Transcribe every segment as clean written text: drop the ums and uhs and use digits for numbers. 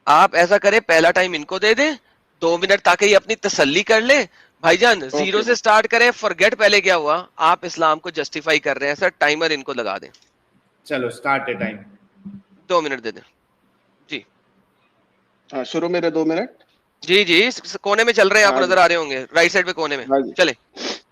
آپ ایسا کریں پہلا ٹائم ان کو دے دیں 2 منٹ تاکہ یہ اپنی تسلی کر لے. بھائی جان زیرو سے سٹارٹ کریں, فرگیٹ پہلے کیا ہوا, آپ اسلام کو جسٹیفائی کر رہے ہیں سر, ٹائمر ان کو لگا دیں. چلو سٹارٹ ہے ٹائم. 2 منٹ دے دیں جی. ہاں شروع میرے 2 منٹ. جی جی کونے میں چل رہے ہیں, آپ کو نظر آ رہے ہوں گے رائٹ سائڈ پہ کونے میں. ہاں جی چلے.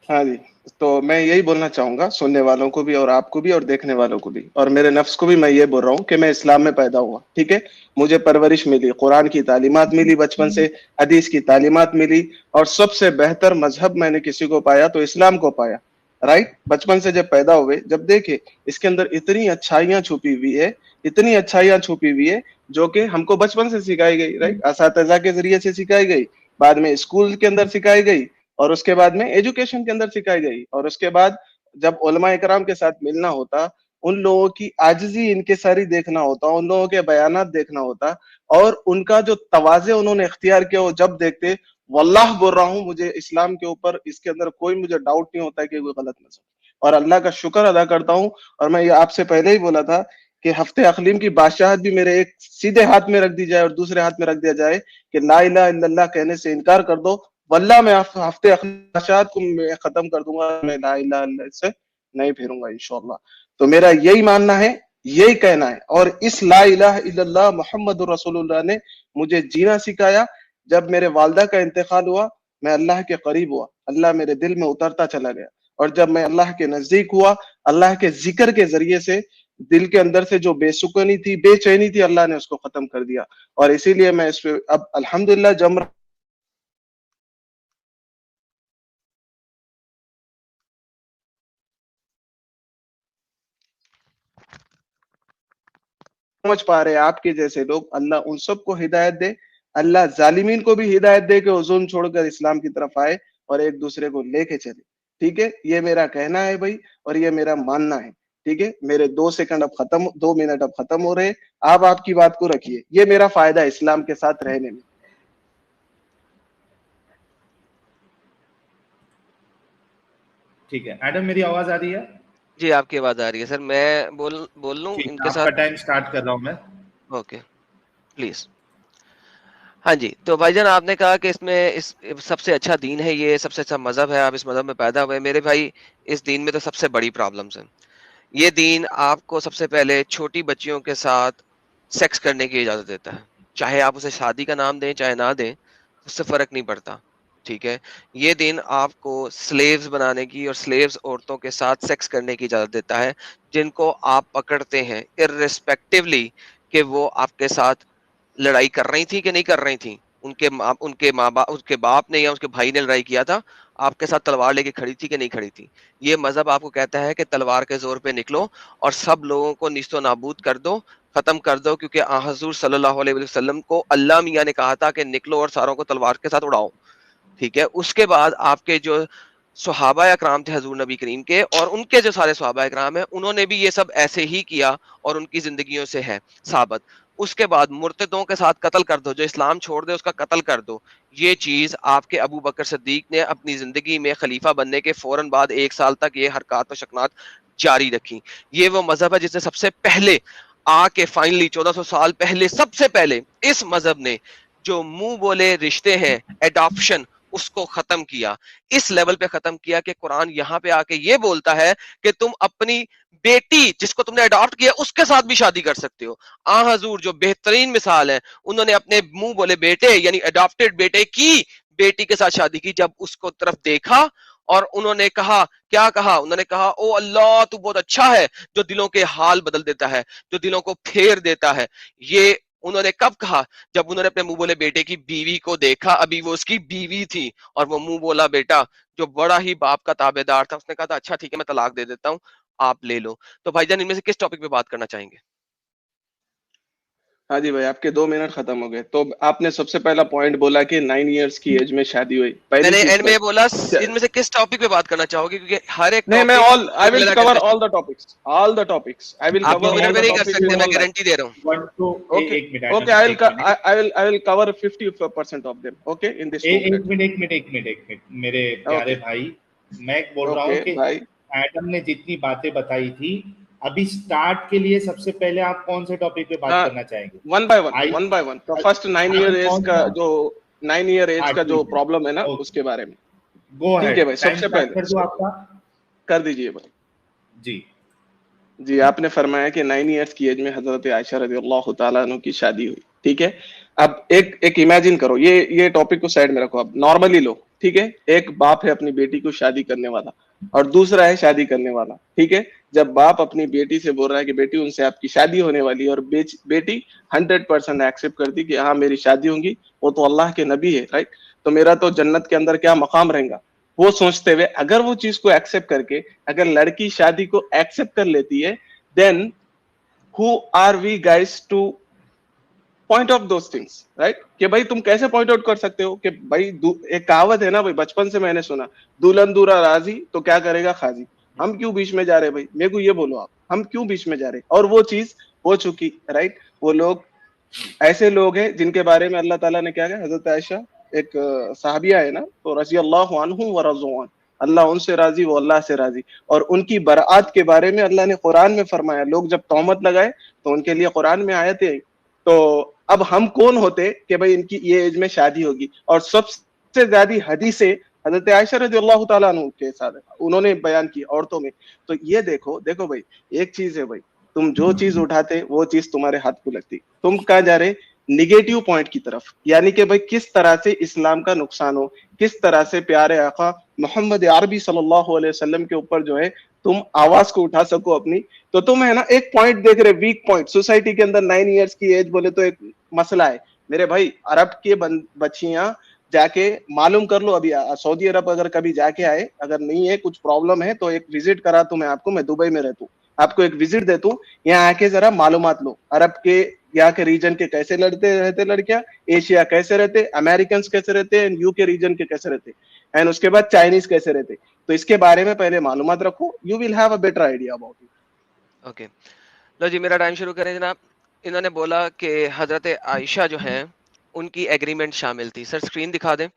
ہاں جی, تو میں یہی بولنا چاہوں گا سننے والوں کو بھی اور آپ کو بھی اور دیکھنے والوں کو بھی اور میرے نفس کو بھی, میں یہ بول رہا ہوں کہ میں اسلام میں پیدا ہوا, ٹھیک ہے, مجھے پرورش ملی, قرآن کی تعلیمات ملی, بچپن سے حدیث کی تعلیمات ملی, اور سب سے بہتر مذہب میں نے کسی کو پایا تو اسلام کو پایا, رائٹ. بچپن سے جب پیدا ہوئے, جب دیکھے اس کے اندر اتنی اچھائیاں چھپی ہوئی ہے, اتنی اچھائیاں چھپی ہوئی ہے جو کہ ہم کو بچپن سے سکھائی گئی, رائٹ, اساتذہ کے ذریعے سے سکھائی گئی, بعد میں اسکول کے اندر سکھائی گئی, اور اس کے بعد میں ایجوکیشن کے اندر سکھائی گئی, اور اس کے بعد جب علماء اکرام کے ساتھ ملنا ہوتا, ان لوگوں کی عاجزی انکساری دیکھنا ہوتا, ان لوگوں کے بیانات دیکھنا ہوتا, اور ان کا جو تواضع انہوں نے اختیار کیا وہ جب دیکھتے, واللہ بول رہا ہوں مجھے اسلام کے اوپر اس کے اندر کوئی مجھے ڈاؤٹ نہیں ہوتا کہ کوئی غلط مذہب, اور اللہ کا شکر ادا کرتا ہوں. اور میں یہ آپ سے پہلے ہی بولا تھا کہ ہفتے اقلیم کی بادشاہت بھی میرے ایک سیدھے ہاتھ میں رکھ دی جائے اور دوسرے ہاتھ میں رکھ دیا جائے کہ لا الہ الا اللہ کہنے سے انکار کر دو, واللہ میں ہفتے اقلیم کو میں ختم کر دوں گا, میں لا الہ الا اللہ سے نہیں پھروں گا انشاءاللہ. تو میرا یہی ماننا ہے, یہی کہنا ہے, اور اس لا الہ الا اللہ محمد الرسول اللہ نے مجھے جینا سکھایا. جب میرے والدہ کا انتقال ہوا, میں اللہ کے قریب ہوا, اللہ میرے دل میں اترتا چلا گیا, اور جب میں اللہ کے نزدیک ہوا, اللہ کے ذکر کے ذریعے سے دل کے اندر سے جو بے سکونی تھی, بے چینی تھی, اللہ نے اس کو ختم کر دیا. اور اسی لیے میں اس پہ اب الحمدللہ جم سمجھ پا رہے آپ کے جیسے لوگ, اللہ ان سب کو ہدایت دے, اللہ ظالمین کو بھی ہدایت دے کہ وہ ظلم چھوڑ کر اسلام کی طرف آئے اور ایک دوسرے کو لے کے چلے, ٹھیک ہے. یہ میرا کہنا ہے بھائی, اور یہ میرا ماننا ہے, ٹھیک ہے. میرے 2 سیکنڈ اب ختم, 2 منٹ اب ختم ہو رہے, آپ کی بات کو رکھیے, یہ میرا فائدہ ہے اسلام کے ساتھ رہنے میں. ٹھیک ہے ایڈم, میری آواز آ رہی ہے؟ جی آپ کی آواز آ رہی ہے سر, میں بول لوں ان کے آپ ساتھ. کا ٹائم سٹارٹ کر رہا ہوں میں. Okay please. ہاں جی, تو بھائی جان آپ نے کہا کہ اس میں سب سے اچھا دین ہے, یہ سب سے اچھا مذہب ہے, آپ اس مذہب میں پیدا ہوئے. میرے بھائی اس دین میں تو سب سے بڑی پرابلمس ہیں. یہ دین آپ کو سب سے پہلے چھوٹی بچیوں کے ساتھ سیکس کرنے کی اجازت دیتا ہے, چاہے آپ اسے شادی کا نام دیں چاہے نہ دیں, اس سے فرق نہیں پڑتا, ٹھیک ہے. یہ دین آپ کو سلیوز بنانے کی اور سلیوز عورتوں کے ساتھ سیکس کرنے کی اجازت دیتا ہے, جن کو آپ پکڑتے ہیں ارریسپیکٹولی کہ وہ آپ کے ساتھ لڑائی کر رہی تھی کہ نہیں کر رہی تھی, ان کے ماں باپ, اس کے باپ نے یا اس کے بھائی نے لڑائی کیا تھا, آپ کے ساتھ تلوار لے کے کھڑی تھی کہ نہیں کھڑی تھی. یہ مذہب آپ کو کہتا ہے کہ تلوار کے زور پہ نکلو اور سب لوگوں کو نیست و نابود کر دو, ختم کر دو, کیونکہ حضور صلی اللہ علیہ وسلم کو اللہ میاں نے کہا تھا کہ نکلو اور ساروں کو تلوار کے ساتھ اڑاؤ, ٹھیک ہے. اس کے بعد آپ کے جو صحابہ اکرام تھے حضور نبی کریم کے, اور ان کے جو سارے صحابہ اکرام ہیں, انہوں نے بھی یہ سب ایسے ہی کیا اور ان کی زندگیوں سے ہے ثابت. اس کے بعد مرتدوں کے ساتھ قتل کر دو, جو اسلام چھوڑ دے اس کا قتل کر دو. یہ چیز آپ کے ابو بکر صدیق نے اپنی زندگی میں خلیفہ بننے کے فوراً بعد 1 سال تک یہ حرکات و شکنات جاری رکھی. یہ وہ مذہب ہے جس نے سب سے پہلے آ کے فائنلی 1400 سال پہلے سب سے پہلے اس مذہب نے جو منہ بولے رشتے ہیں, ایڈاپشن, اس کو ختم کیا. اس لیول پہ ختم کیا کہ قرآن یہاں پہ آ کے یہ بولتا ہے کہ تم اپنی بیٹی جس کو تم نے اڈاپٹ کیا اس کے ساتھ بھی شادی کر سکتے ہو. حضور جو بہترین مثال ہے, انہوں نے اپنے منہ بولے بیٹے یعنی اڈاپٹڈ بیٹے کی بیٹی کے ساتھ شادی کی. جب اس کو طرف دیکھا اور انہوں نے کہا, کیا کہا, انہوں نے کہا او اللہ تو بہت اچھا ہے جو دلوں کے حال بدل دیتا ہے, جو دلوں کو پھیر دیتا ہے. یہ انہوں نے کب کہا؟ جب انہوں نے اپنے منہ بولے بیٹے کی بیوی کو دیکھا, ابھی وہ اس کی بیوی تھی, اور وہ منہ بولا بیٹا جو بڑا ہی باپ کا تابع دار تھا, اس نے کہا تھا اچھا ٹھیک ہے میں طلاق دے دیتا ہوں, آپ لے لو. تو بھائی جان ان میں سے کس ٹاپک پہ بات کرنا چاہیں گے؟ ہاں جی بھائی, آپ کے 2 منٹ ختم ہو گئے. تو آپ نے سب سے پہلا پوائنٹ بولا کہ 9 ایئرس کی ایج میں شادی ہوئی. میں پہلی نے چیز اینڈ تو میں بولا ان میں سے کس ٹاپک پہ بات کرنا چاہو گے, کیونکہ ہر ایک نہیں, میں ٹاپک آئی ول کور آپ آل the topics I will do cover minute آل میں دا نہیں کر ٹاپکس سکتے, ان میں ون لائن. گارنٹی دے رہا ہوں. Okay, ایک minute okay, I will cover 50% of them, okay, in this 2 minutes. ایک منٹ میرے پیارے بھائی, میں بول رہا ہوں Okay, کہ bhai. ایڈم نے جتنی باتیں بتائی تھی अभी स्टार्ट के लिए सबसे पहले आप कौन से टॉपिक पे बात करना चाहेंगे? One by one. तो फर्स्ट 9 ईयर एज का जो 9 ईयर एज का जो प्रॉब्लम है ना उसके बारे में गो ठीक है भाई। सबसे कर पहले दो आपका, कर दीजिए भाई। जी आपने फरमाया कि 9 इयर्स की एज में हजरत आयशा रज़ियल्लाहु ताला अन्हा की शादी हुई, ठीक है। अब एक इमेजिन करो, ये टॉपिक को साइड में रखो, अब नॉर्मली लो, ठीक है। एक बाप है अपनी बेटी को शादी करने वाला और दूसरा है शादी करने वाला, ठीक है। जब बाप अपनी बेटी से बोल रहा है कि बेटी उनसे आपकी शादी होने वाली है और बेटी 100% एक्सेप्ट करती कि हाँ मेरी शादी होगी, वो तो अल्लाह के नबी है, राइट, तो मेरा तो जन्नत के अंदर क्या मकाम रहेगा, वो सोचते हुए अगर वो चीज को एक्सेप्ट करके अगर लड़की शादी को एक्सेप्ट कर लेती है, then who are we guys to point out those things, right, कि भाई तुम कैसे पॉइंट आउट कर सकते हो कि भाई एक कहावत है ना भाई, बचपन से मैंने सुना, दुल्हन दूरा राजी तो क्या करेगा खाजी। हम क्यों बीच में जा रहे भाई, मेरे को ये बोलो आप, हम क्यों बीच में जा रहे। और वो चीज हो चुकी, राइट। वो लोग ऐसे लोग हैं जिनके बारे में अल्लाह ताला ने क्या कहा, हजरत आयशा एक साहबिया है ना, तो रजी अल्लाह अन्हु व रज़ू अन, अल्लाह उनसे राजी वो अल्लाह से राजी। और उनकी बरात के बारे में अल्लाह ने कुरान में फरमाया, लोग जब तोहमत लगाए तो उनके लिए कुरान में आयतें आई। तो अब हम कौन होते कि भाई इनकी ये एज में शादी होगी। और सबसे ज्यादा हदीसें हजरत आयशा रज़ियल्लाहु ताला अन्हा के साथ उन्होंने बयान की औरतों में। तो ये देखो भाई, एक चीज है भाई, तुम जो चीज उठाते वो चीज तुम्हारे हाथ को लगती। तुम कहाँ जा रहे, निगेटिव पॉइंट की तरफ, यानी कि भाई किस तरह से इस्लाम का नुकसान हो, किस तरह से प्यारे आका मोहम्मद अरबी सल्लल्लाहु अलैहि वसल्लम के ऊपर जो है तुम आवाज को उठा सको अपनी। तो तुम है ना एक पॉइंट देख रहे, वीक पॉइंट सोसाइटी के अंदर 9 इयर्स की एज बोले तो एक मसला है मेरे भाई। अरब के बच्चियां जाके मालूम कर लो, अभी सऊदी अरब अगर कभी जाके आए, अगर नहीं है कुछ प्रॉब्लम है तो एक विजिट करा तो मैं आपको, मैं दुबई में रहता हूँ, आपको एक विजिट देता हूँ, यहाँ आके जरा मालूमात लो अरब के यहाँ के रीजन के कैसे रहते लड़कियां, एशिया कैसे रहते, अमेरिकन कैसे रहते हैं, यूके रीजन के कैसे रहते, एंड उसके बाद चाइनीज कैसे रहते। तो इसके बारे में पहले मालूमात रखो, you will have a better idea about it. Okay, लो जी मेरा टाइम शुरू करें जनाब। इन्होंने बोला कि हजरत आयशा जो हैं उनकी एग्रीमेंट शामिल थी। सर स्क्रीन दिखा दें।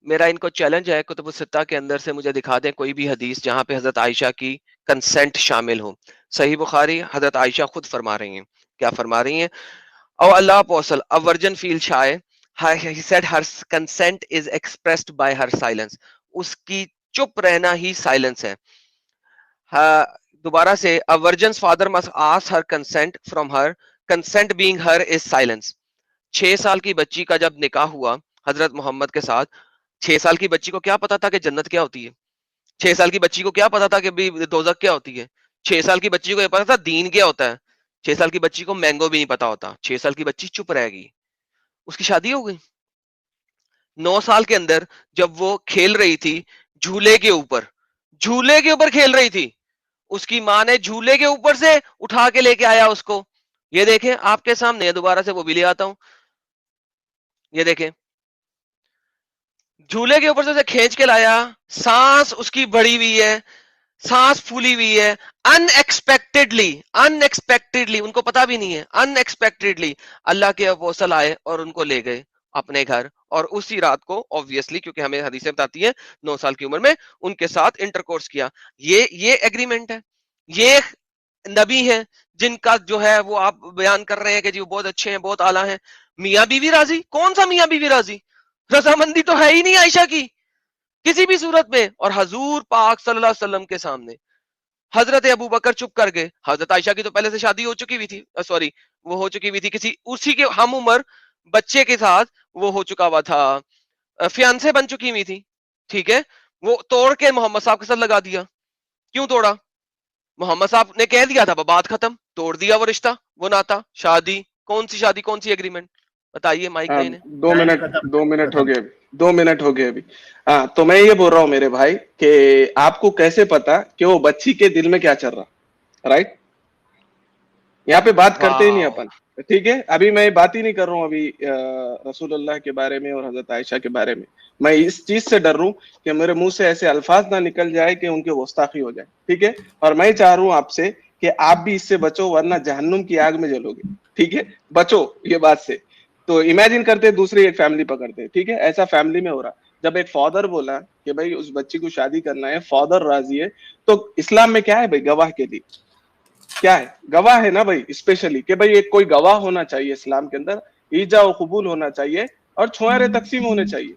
मेरा इनको चैलेंज है कुतुब सित्ता के अंदर से मुझे दिखा दें कोई भी हदीस जहां पे हजरत आयशा की कंसेंट शामिल हो। सही बुखारी, हजरत आयशा खुद फरमा रही हैं, क्या फरमा रही हैं, और Allah apostle a virgin feel shy, he said her consent is expressed by her silence, उसकी चुप रहना ही साइलेंस है। दोबारा से, a virgin's father must ask her consent from her, consent being her is silence। 6 साल की बच्ची का जब निकाह हुआ हजरत मोहम्मद के साथ, 6 साल की बच्ची को क्या पता था कि जन्नत क्या होती है, 6 साल की बच्ची को क्या पता था कि भी दोजख क्या होती है, 6 साल की बच्ची को ये पता था दीन क्या होता है, 6 साल की बच्ची को मैंगो भी नहीं पता होता। 6 साल की बच्ची चुप रहेगी, उसकी शादी हो गई। 9 साल के अंदर जब वो खेल रही थी झूले के ऊपर, झूले के ऊपर खेल रही थी, उसकी माँ ने झूले के ऊपर से उठा के लेके आया उसको। ये देखें आपके सामने, दोबारा से वो भी ले आता हूं, ये देखें, झूले के ऊपर से उसे खींच के लाया, सांस उसकी बढ़ी हुई है, सांस फूली हुई है, अनएक्सपेक्टेडली उनको पता भी नहीं है, अनएक्सपेक्टेडली अल्लाह के अपोस्टल आए और उनको ले गए अपने घर। और उसी रात को ऑब्वियसली, क्योंकि हमें हदीसें बताती हैं 9 साल की उम्र में उनके साथ इंटरकोर्स किया। ये एग्रीमेंट है। ये नबी हैं जिनका जो है वो आप बयान कर रहे हैं कि जी वो बहुत अच्छे हैं, बहुत आला हैं। मियां बीवी राजी, कौन सा मियां बीवी राजी, रजामंदी तो है ही नहीं आयशा की किसी भी सूरत में। और हजूर पाक सल्लल्लाहु अलैहि वसल्लम के सामने हजरत अबू बकर चुप कर गए। हजरत आयशा की तो पहले से शादी हो चुकी हुई थी, सॉरी वो हो चुकी हुई थी किसी उसी के हम उम्र बच्चे के साथ, वो हो चुका हुआ था, फियांसे बन चुकी हुई थी, ठीक है। वो तोड़ के मोहम्मद साहब के साथ लगा दिया। क्यों तोड़ा, मोहम्मद साहब ने कह दिया था बात खत्म, तोड़ दिया वो रिश्ता, वो नाता, शादी, कौन सी शादी, कौन सी एग्रीमेंट, बताइए माइक पे इन्हें। 2 मिनट हो गए अभी, 2 मिनट हो गए अभी। हाँ, तो मैं ये बोल रहा हूँ मेरे भाई कि आपको कैसे पता कि वो बच्ची के दिल में क्या चल रहा, राइट। यहाँ पे बात करते ही नहीं अपन, ठीक है। अभी मैं बात ही नहीं कर रहा हूँ अभी रसूलुल्लाह के बारे में और हजरत आयशा के बारे में। मैं इस चीज से डर रहा हूँ कि मेरे मुंह से ऐसे अल्फाज ना निकल जाए कि उनके गुस्ताखी हो जाए, ठीक है। और मैं चाह रहा हूँ आपसे कि आप भी इससे बचो, वरना जहन्नुम की आग में जलोगे, ठीक है। बचो ये बात से। तो इमेजिन करते दूसरी एक फैमिली पकड़ते, ठीक है, ऐसा फैमिली में हो रहा। जब एक फादर बोला कि भाई उस बच्ची को शादी करना है, फादर राजी है, तो इस्लाम में क्या है भाई, गवाह के लिए, क्या है, गवाह है ना भाई, स्पेशली कि भाई एक कोई गवाह होना चाहिए इस्लाम के अंदर, ईजा व कबूल होना चाहिए और छुआरे तकसीम होने चाहिए,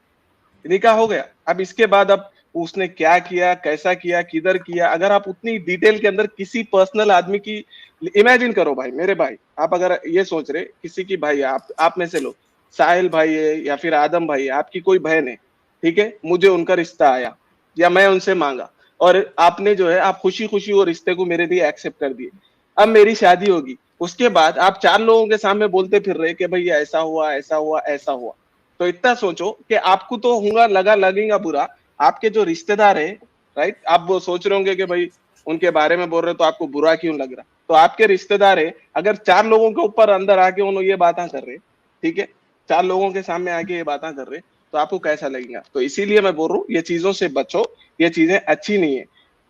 निकाह हो गया। अब इसके बाद अब उसने क्या किया, कैसा किया, किधर किया, अगर आप उतनी डिटेल के अंदर किसी पर्सनल आदमी की, इमेजिन करो भाई, मेरे भाई, आप अगर ये सोच रहे किसी की भाई, आप में से लो, साहिल भाई है या फिर आदम भाई है, आपकी कोई बहन है, ठीक है, मुझे उनका रिश्ता आया या मैं उनसे मांगा और आपने जो है आप खुशी खुशी वो रिश्ते को मेरे लिए एक्सेप्ट कर दिए, अब मेरी शादी होगी, उसके बाद आप 4 लोगों के सामने बोलते फिर रहे कि भाई ऐसा हुआ ऐसा हुआ ऐसा हुआ, तो इतना सोचो कि आपको तो होगा लगेगा बुरा, आपके जो रिश्तेदार है, राइट, आप वो सोच रहे होंगे कि भाई उनके बारे में बोल रहे तो आपको बुरा क्यों लग रहा, तो आपके रिश्तेदार है, अगर 4 लोगों के ऊपर अंदर आके उन्होंने ये बातें कर रहे, ठीक है, 4 लोगों के सामने आके ये बातें कर रहे, तो आपको कैसा लगेगा। तो इसीलिए मैं बोल रहा हूँ ये चीजों से बचो, ये चीजें अच्छी नहीं है।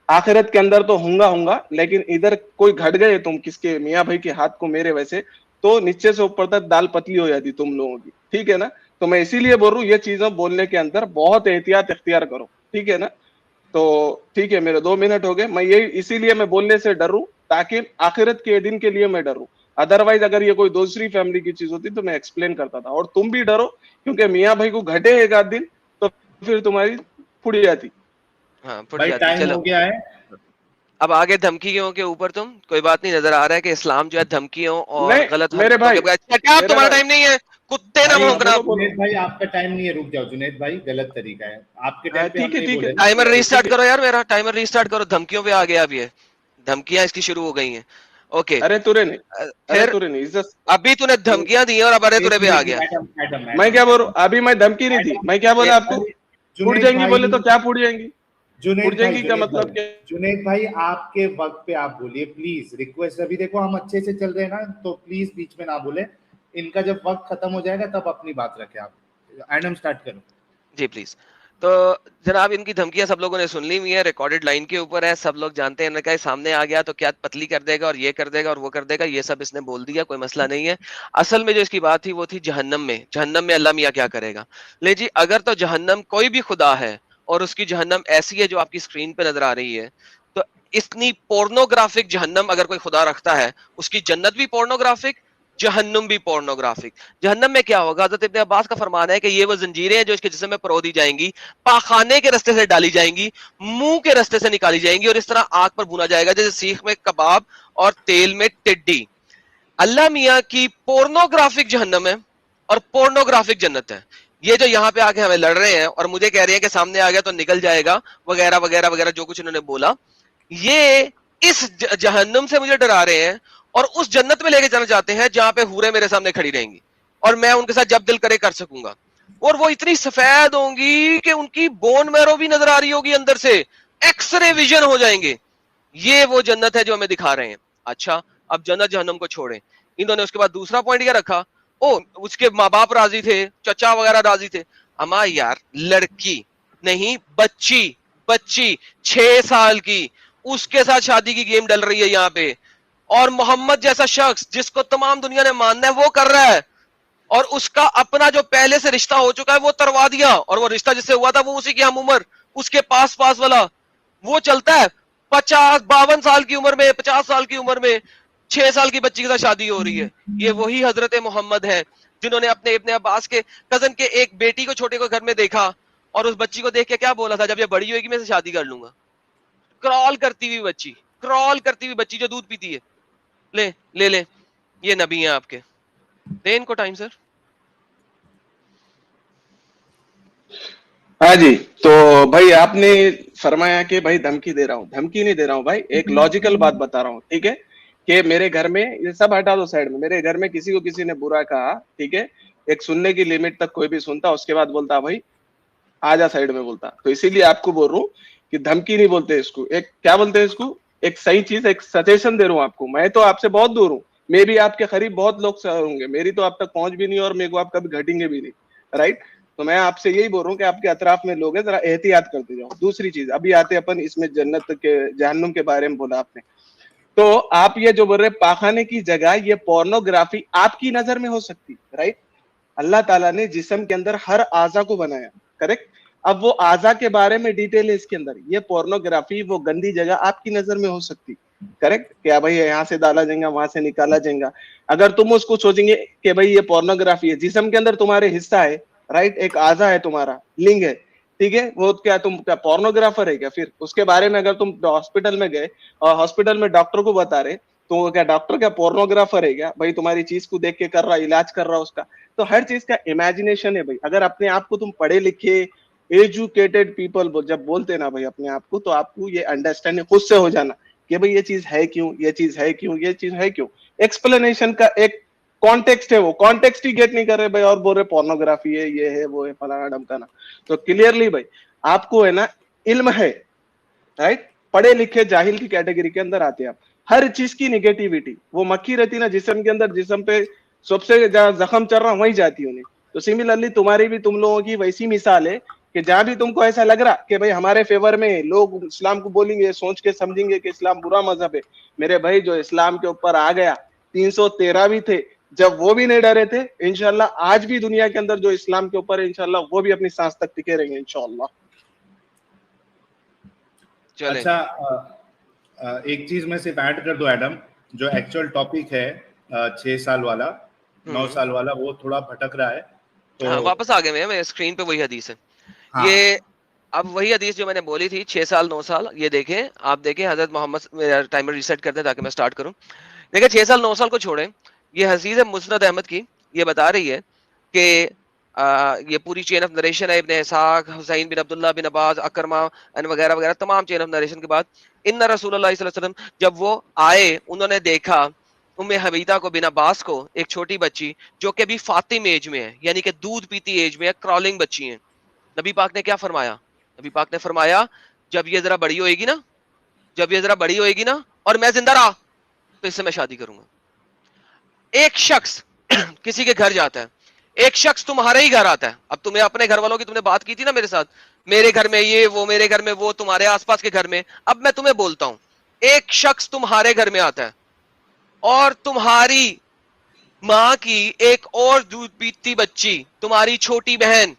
आखिरत के अंदर तो होगा, लेकिन इधर कोई घट गए तुम किसके मियाँ भाई के हाथ को मेरे वैसे, तो नीचे से ऊपर तक दाल पतली हो जाती तुम लोगों की, ठीक है ना। तो मैं इसीलिए बोल रहा हूँ ये चीजें बोलने के अंदर बहुत एहतियात इख्तियार करो, ठीक है ना। तो ठीक है, मेरे 2 मिनट हो गए, मैं यही इसीलिए मैं बोलने से डर हूं ताकि आखिरत के दिन के लिए मैं डरूं, अदरवाइज अगर ये कोई दूसरी फैमिली की चीज होती तो मैं एक्सप्लेन करता था, और तुम भी डरो क्योंकि मियाँ भाई को घटे एक आध दिन तो फिर तुम्हारी फुट जाती। हाँ फुट भाई जाती। टाइम चलो हो गया है, अब आगे धमकियों के ऊपर तुम कोई बात नहीं, नजर आ रहा है कि इस्लाम जो है धमकियों और नहीं गलत मेरे हरकतों भाई, के अच्छा, क्या मेरे तुम्हारा भाई, टाइम नहीं है, कुत्ते ना भाई भौंकना। बोलो बोलो। जुनेद भाई आपका टाइम नहीं है, रुक जाओ जुनेद भाई, गलत तरीका है, आपके टाइम पे हम ठीक है नहीं ठीक है, बोले ना। टाइमर ठीक रीस्टार्ट है। करो यार, मेरा टाइमर रीस्टार्ट करो, धमकियों पे आ गया अब, ये धमकियां इसकी शुरू हो गई हैं। ओके अरे तुरे नहीं, अरे फिर तुरे नहीं, इज्जत। अभी तूने धमकियां दी हैं और अब अरे तुरे पे आ गया। मैडम मैडम मैं क्या बोल रहा हूँ, अभी मैं धमकी नहीं दी, मैं क्या बोला आपको, फूट जुनेद जाएंगी भाई, बोले तो क्या फूट जाएंगी, फूट जुनेद भाई, जाएंगी का मतलब क्या। जुनेद भाई आपके वक्त पे आप बोलिए प्लीज, रिक्वेस्ट। अभी देखो हम अच्छे से चल रहे हैं ना, तो प्लीज बीच में ना बोले, इनका जब वक्त खत्म हो जाएगा तब अपनी बात रखें आप। एडम स्टार्ट करो जी प्लीज। तो जनाब इनकी धमकियां सब लोगों ने सुन ली हुई है, रिकॉर्डेड लाइन के ऊपर है, सब लोग जानते हैं, इन्होंने कहा सामने आ गया तो क्या पतली कर देगा और ये कर देगा और वो कर देगा, ये सब इसने बोल दिया, कोई मसला नहीं है। असल में जो इसकी बात थी वो थी जहन्नम में, जहन्नम में अल्लाह मियाँ क्या करेगा। ले जी, अगर तो जहन्नम कोई भी खुदा है और उसकी जहन्नम ऐसी है जो आपकी स्क्रीन पे नजर आ रही है, तो इतनी पोर्नोग्राफिक जहन्नम अगर कोई खुदा रखता है, उसकी जन्नत भी पोर्नोग्राफिक, जहन्नुम भी पोर्नोग्राफिक। जहन्नम में क्या होगा, हज़रत इब्न अब्बास का फरमान है कि ये वो जंजीरें हैं जो इसके जिस्म में परो दी जाएंगी, पाखाने के रास्ते से डाली जाएंगी, मुंह के रास्ते से निकाली जाएंगी और इस तरह आग पर भुना जाएगा जैसे सीख में कबाब और तेल में टिड्डी। अल्लाह मियाँ की पोर्नोग्राफिक जहन्नम है और पोर्नोग्राफिक जन्नत है। ये जो यहाँ पे आके हमें लड़ रहे हैं और मुझे कह रहे हैं कि सामने आ गया तो निकल जाएगा वगैरह वगैरह वगैरह, जो कुछ इन्होंने बोला, ये इस जहन्नुम से मुझे डरा रहे हैं और उस जन्नत में लेके जाना चाहते हैं जहां पे हूरें मेरे सामने खड़ी रहेंगी और मैं उनके साथ जब दिल करे कर सकूंगा, और वो इतनी सफेद होंगी कि उनकी बोन मैरो भी नजर आ रही होगी अंदर से, एक्सरे विजन हो जाएंगे। ये वो जन्नत है जो हमें दिखा रहे हैं। अच्छा, अब जन्नत जहन्नम को छोड़ें, इन्होंने उसके बाद दूसरा पॉइंट क्या रखा, ओ उसके माँ बाप राजी थे, चचा वगैरह राजी थे। अमा यार, लड़की नहीं बच्ची, बच्ची 6 साल की, उसके साथ शादी की गेम डल रही है यहाँ पे, और मोहम्मद जैसा शख्स जिसको तमाम दुनिया ने मानना है वो कर रहा है, और उसका अपना जो पहले से रिश्ता हो चुका है वो तरवा दिया, और वो रिश्ता जिससे हुआ था वो उसी की हम उम्र, उसके पास पास वाला वो चलता है। 52 साल की उम्र में, 50 साल की उम्र में 6 साल की बच्ची के साथ शादी हो रही है। ये वही हजरत मोहम्मद है जिन्होंने अपने इब्ने अब्बास के कजन के एक बेटी को, छोटे को घर में देखा और उस बच्ची को देख के क्या बोला था, जब ये बड़ी होगी मैं इसे शादी कर लूंगा। क्रॉल करती हुई बच्ची, क्रॉल करती हुई बच्ची जो दूध पीती है, ले ले ले, ये नबी हैं आपके, दे इनको टाइम सर। हाँ जी, तो भाई आपने फरमाया कि भाई धमकी दे रहा हूँ, धमकी नहीं दे रहा हूँ भाई, एक लॉजिकल बात बता रहा हूँ, ठीक है, कि मेरे घर में, ये सब हटा दो साइड में, मेरे घर में किसी को किसी ने बुरा कहा, ठीक है, एक सुनने की लिमिट तक कोई भी सुनता, उसके बाद बोलता भाई आजा साइड में बोलता। तो इसीलिए आपको बोल रहा हूँ कि धमकी नहीं बोलते इसको, एक क्या बोलते हैं इसको, एक सही चीज, एक सजेशन दे रहा हूँ आपको। मैं तो आपसे बहुत दूर हूँ, मे भी आपके करीब बहुत लोग होंगे, मेरी तो आप तक पहुंच भी नहीं और मेरे को आप कभी घटेंगे भी नहीं, राइट। तो मैं आपसे यही बोल रहा हूँ कि आपके अतराफ में लोग हैं, जरा एहतियात करते जाओ। दूसरी चीज, अभी आते अपन इसमें जन्नत के जहन्नुम के बारे में बोला आपने, तो आप ये जो बोल रहे पाखाने की जगह ये पोर्नोग्राफी आपकी नजर में हो सकती, राइट। अल्लाह ताला ने जिस्म के अंदर हर आजा को बनाया, करेक्ट। अब वो आजा के बारे में डिटेल है इसके अंदर, ये पोर्नोग्राफी वो गंदी जगह आपकी नजर में हो सकती, करेक्ट, क्या भाई यहाँ से डाला जाएगा वहां से निकाला जाएगा। अगर तुम उसको सोचेंगे कि भाई ये पोर्नोग्राफी है, जिस्म के अंदर तुम्हारे हिस्सा है, राइट, एक आजा है तुम्हारा, लिंग है, ठीक है, वो क्या तुम क्या पोर्नोग्राफर है क्या? फिर उसके बारे में अगर तुम हॉस्पिटल में गए और हॉस्पिटल में डॉक्टर को बता रहे, तो वो क्या डॉक्टर क्या पोर्नोग्राफर है क्या? भाई तुम्हारी चीज को देख के कर रहा, इलाज कर रहा उसका। तो हर चीज का इमेजिनेशन है भाई। अगर अपने आप को तुम पढ़े लिखे एजुकेटेड पीपल जब बोलते ना भाई अपने आप को, तो आपको ये अंडरस्टैंडिंग खुद से हो जाना कि भाई ये चीज है क्यों, ये चीज है क्यों, ये चीज है क्यों। एक्सप्लेनेशन का एक कॉन्टेक्स्ट है, वो कॉन्टेक्स्ट ही गेट नहीं कर रहे भाई, और बोल रहे पोर्नोग्राफी है, ये है, वो है, फलाना ढमकाना। तो क्लियरली भाई आपको है ना इल्म है, राइट, पढ़े लिखे जाहिल की कैटेगरी के अंदर आते हैं आप। हर चीज की निगेटिविटी वो मक्खी रहती ना जिस्म के अंदर, जिस्म पे सबसे जहां जख्म चल रहा वहीं जाती उन्हें। तो सिमिलरली तुम्हारी भी, तुम लोगों की वैसी मिसाल है कि जहां भी तुमको ऐसा लग रहा कि भाई हमारे फेवर में लोग इस्लाम को बोलेंगे, सोच के समझेंगे कि इस्लाम बुरा मजहब है, मेरे भाई जो इस्लाम के ऊपर आ गया 313 भी थे जब, वो भी नहीं डरे थे। इंशाल्लाह आज भी दुनिया के अंदर जो इस्लाम के ऊपर है, इंशाल्लाह वो भी अपनी सांस तक टिके रहेंगे इंशाल्लाह। अच्छा, एक चीज मैं सिर्फ ऐड कर दूं एडम, जो एक्चुअल टॉपिक है 6 साल वाला 9 साल वाला, वो थोड़ा भटक रहा है। तो हाँ, वापस आ गए मेरे स्क्रीन पे वही हदीस है। हाँ, ये अब वही हदीस जो मैंने बोली थी 6 साल 9 साल, ये देखें, आप देखें हजरत मोहम्मद, मेरा टाइमर रीसेट कर दें ताकि मैं स्टार्ट करूं। देखिए 6 साल 9 साल को छोड़ें, ये हदीस है मुस्नद अहमद की, ये बता रही है कि ये पूरी चेन ऑफ नरेशन है, इब्ने इसहाक, हुसैन बिन अब्दुल्लाह बिन अब्बास, अकरमा एंड वगैरह वगैरह, तमाम चेन ऑफ नरेशन के बाद इन्ना रसूलुल्लाह सल्लल्लाहु अलैहि वसल्लम जब वो आए, उन्होंने देखा उम्मे हबीता को, बिन अब्बास को, एक छोटी बच्ची जो कि अभी फातिम एज में है, यानी कि दूध पीती एज में है, क्रॉलिंग बच्ची है। नबी पाक ने क्या फरमाया? नबी पाक ने फरमाया जब ये जरा बड़ी होएगी ना, जब ये जरा बड़ी होएगी ना और मैं जिंदा रहा, तो इससे मैं शादी करूंगा। एक शख्स किसी के घर जाता है, एक शख्स तुम्हारे ही घर आता है, अब तुम्हें अपने घर वालों की तुमने बात की थी ना मेरे साथ, मेरे घर में ये वो, मेरे घर में वो, तुम्हारे आसपास के घर में, अब मैं तुम्हें बोलता हूं, एक शख्स तुम्हारे घर में आता है और तुम्हारी मां की एक और दूध पीती बच्ची, तुम्हारी छोटी बहन,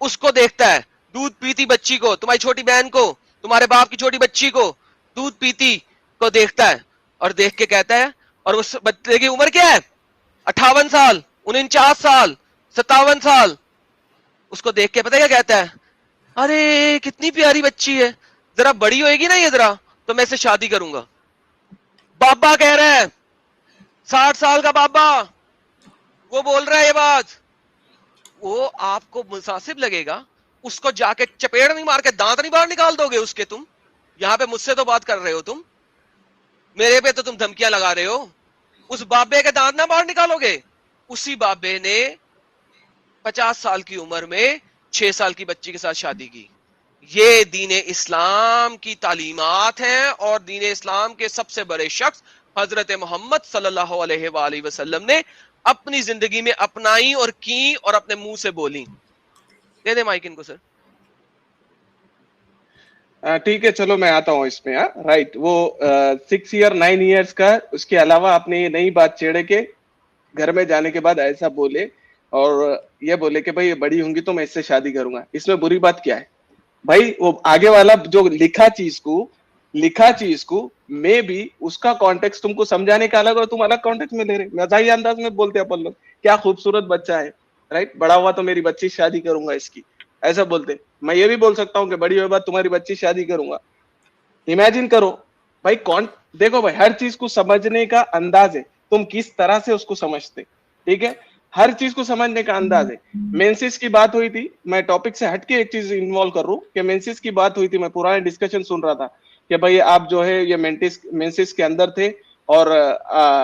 उसको देखता है, दूध पीती बच्ची को, तुम्हारी छोटी बहन को, तुम्हारे बाप की छोटी बच्ची को दूध पीती को देखता है, और देख के कहता है, और उस बच्चे की उम्र क्या है? 58 साल, 49 साल, 57 साल। उसको देख के पता है क्या कहता है? अरे कितनी प्यारी बच्ची है, जरा बड़ी होएगी ना ये जरा, तो मैं इसे शादी करूंगा। बाबा कह रहा है, 60 साल का बाबा, वो बोल रहा है ये बात, वो आपको मुनासिब लगेगा? उसको जाके चपेड़ नहीं मार के दांत नहीं बाहर निकाल दोगे उसके? तुम यहाँ पे मुझसे तो बात कर रहे हो, तुम मेरे पे तो तुम धमकियां लगा रहे हो, उस बाबे के दांत ना बाहर निकालोगे? उसी बाबे ने 50 साल की उम्र में 6 साल की बच्ची के साथ शादी की। ये दीन इस्लाम की तालीमात हैं, और दीन इस्लाम के सबसे बड़े शख्स हजरत मोहम्मद सल्लल्लाहु अलैहि वसल्लम ने अपनी जिंदगी में अपनाई और की और अपने मुंह से बोली। दे दे माइक इनको सर। ठीक है, चलो मैं आता हूँ इसमें। राइट, वो 6 ईयर 9 ईयर्स का, उसके अलावा आपने ये नई बात छेड़े के घर में जाने के बाद ऐसा बोले और ये बोले कि भाई ये बड़ी होंगी तो मैं इससे शादी करूंगा, इसमें बुरी बात क्या है भाई? वो आगे वाला जो लिखा चीज को मे भी उसका कॉन्टेक्स्ट तुमको समझाने का अलग और तुम अलग कॉन्टेक्स्ट में ले रहे, मजाही अंदाज में बोलते हैं अपन लोग, क्या खूबसूरत बच्चा है, राइट, बड़ा हुआ तो मेरी बच्ची शादी करूंगा इसकी, ऐसा बोलते। मैं ये भी बोल सकता हूँ कि बड़ी हुई बाद तुम्हारी बच्ची शादी करूंगा। इमेजिन करो भाई, कौन, देखो भाई हर चीज को समझने का अंदाज है, तुम किस तरह से उसको समझते, ठीक है, हर चीज को समझने का अंदाज है। मेंसिस की बात हुई थी, मैं टॉपिक से हटके एक चीज इन्वॉल्व कर रहा हूँ कि मेंसिस की बात हुई थी, मैं पुराने डिस्कशन सुन रहा था कि भाई आप जो है ये मेंसिस के अंदर थे और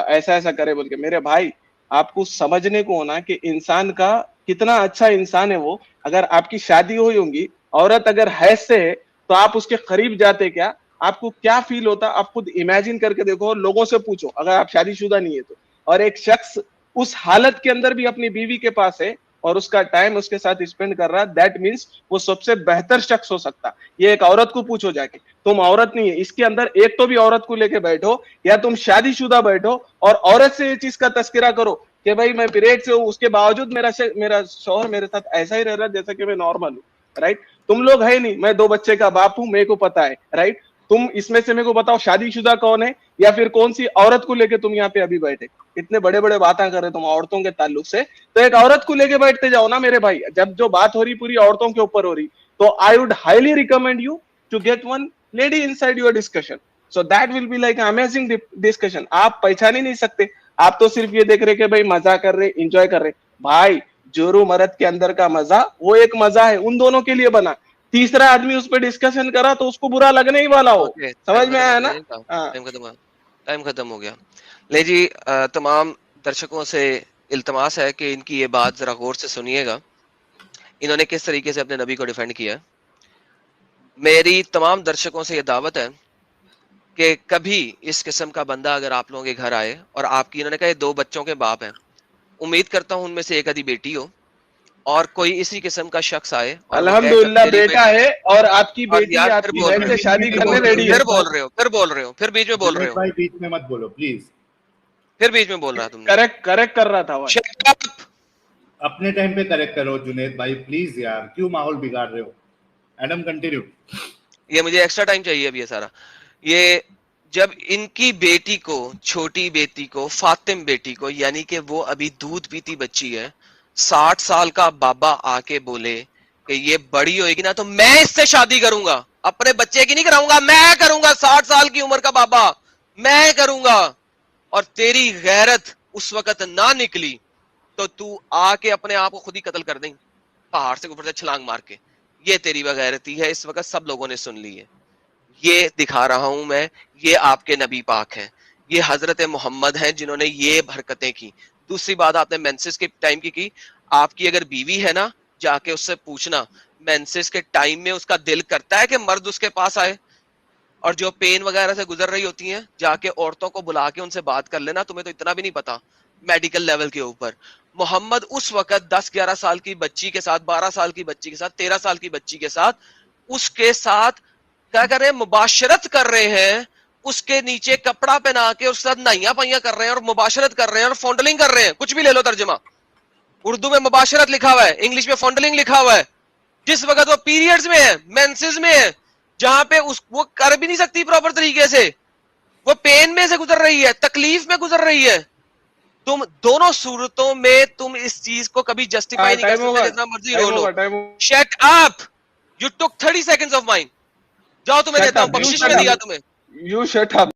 ऐसा ऐसा करे बोल के। मेरे भाई आपको समझने को होना कि इंसान का कितना अच्छा इंसान है वो। अगर आपकी शादी हुई होगी, औरत अगर हैज से है, तो आप उसके करीब जाते क्या, आपको क्या फील होता, आप खुद इमेजिन करके देखो, लोगों से पूछो अगर आप शादीशुदा नहीं है तो। और एक शख्स उस हालत के अंदर भी अपनी बीवी के पास है और उसका टाइम उसके साथ स्पेंड कर रहा है, दैट मीन्स वो सबसे बेहतर शख्स हो सकता। ये एक औरत को पूछो जाके, तुम औरत नहीं है, इसके अंदर एक तो भी औरत को लेके बैठो या तुम शादीशुदा बैठो और औरत से ये चीज का तस्करा करो कि भाई मैं पीरियड से हूँ, उसके बावजूद मेरा शौहर मेरे साथ ऐसा ही रह रहा है जैसा कि मैं नॉर्मल हूँ, राइट। तुम लोग है नहीं, मैं 2 बच्चे का बाप हूँ, मेरे को पता है, राइट। तुम इसमें से मेरे को बताओ शादीशुदा कौन है, या फिर कौन सी औरत को लेके तुम यहाँ पे अभी बैठे? इतने बड़े बड़े बातें कर रहे तुम औरतों के ताल्लुक से, तो एक औरत को लेके बैठते जाओ ना मेरे भाई। जब जो बात हो रही पूरी औरतों के ऊपर हो रही, तो I would highly recommend you to get one lady inside your discussion, so that will be like amazing discussion. आप पहचान ही नहीं सकते, आप तो सिर्फ ये देख रहे कि भाई मजा कर रहे, एंजॉय कर रहे। भाई जोरू मर्द के अंदर का मजा वो एक मजा है, उन दोनों के लिए बना। तीसरा आदमी उस पर डिस्कशन करा तो उसको बुरा लगने ही वाला हो। समझ में आया ना? टाइम खत्म हो गया। ले जी, तमाम दर्शकों से इल्तमास है कि इनकी ये बात जरा गौर से सुनिएगा, इन्होंने किस तरीके से अपने नबी को डिफेंड किया है। मेरी तमाम दर्शकों से ये दावत है कि कभी इस किस्म का बंदा अगर आप लोगों के घर आए और आपकी, इन्होंने कहा 2 बच्चों के बाप हैं, उम्मीद करता हूं उनमें से एक आधी बेटी हो, और कोई इसी किस्म का शख्स आए, अल्हम्दुलिल्लाह बेटा है और आपकी बेटी आपकी बहन से शादी करने रेडी है। फिर बोल रहे हो, फिर बीच में बोल रहे हो भाई, बीच में मत बोलो प्लीज। फिर बीच में बोल रहा तुमने। करेक्ट कर रहा था भाई। अपने टाइम पे करेक्ट करो जुनेद भाई प्लीज यार, क्यों माहौल बिगाड़ रहे हो? Adam continue. ये मुझे एक्स्ट्रा टाइम चाहिए अभी ये सारा। ये जब इनकी बेटी को, छोटी बेटी को, फातिम बेटी को, यानी कि वो अभी दूध पीती बच्ची है, 60 साल का बाबा आके बोले कि ये बड़ी होएगी ना तो मैं इससे शादी करूंगा, अपने बच्चे की नहीं कराऊंगा, मैं करूंगा, 60 साल की उम्र का बाबा मैं करूंगा, और तेरी गैरत उस वक्त ना निकली तो तू आके अपने आप को खुद ही कत्ल कर दें पहाड़ से ऊपर से छलांग मार के। ये तेरी बगैरती है, इस वक्त सब लोगों ने सुन ली है। ये दिखा रहा हूं मैं, ये आपके नबी पाक हैं, ये हजरत मोहम्मद हैं जिन्होंने ये हरकतें की। दूसरी बात आपने मेंसेस के टाइम की आपकी अगर बीवी है ना, जाके उससे पूछना मेंसेस के टाइम में उसका दिल करता है कि मर्द उसके पास आए, और जो पेन वगैरह से गुजर रही होती हैं जाके औरतों को बुला के उनसे बात कर लेना। तुम्हें तो इतना भी नहीं पता मेडिकल लेवल के ऊपर। मोहम्मद उस वक्त 10-11 साल की बच्ची के साथ, 12 साल की बच्ची के साथ, 13 साल की बच्ची के साथ, उसके साथ क्या कर रहे हैं? मुबाशरत कर रहे हैं, उसके नीचे कपड़ा पहना के उसके साथ नाइया पाइया कर रहे हैं और मुबाशरत कर रहे हैं और फॉन्डलिंग कर रहे हैं। कुछ भी ले लो तर्जुमा, उर्दू में मुबाशरत लिखा हुआ है, इंग्लिश में फॉन्डलिंग लिखा हुआ है। जिस वक्त वो पीरियड्स में है, मेंसेस में है, जहां पे वो कर भी नहीं सकती प्रॉपर तरीके से, वो पेन में से गुजर रही है, तकलीफ में गुजर रही है। तुम दोनों सूरतों में तुम इस चीज को कभी जस्टिफाई नहीं कर सकते, जितना मर्जी रो लो। Shut up, you took 30 seconds of mine. जाओ तुम्हें देता हूं, बख्शिश में दिया तुम्हें। You shut up.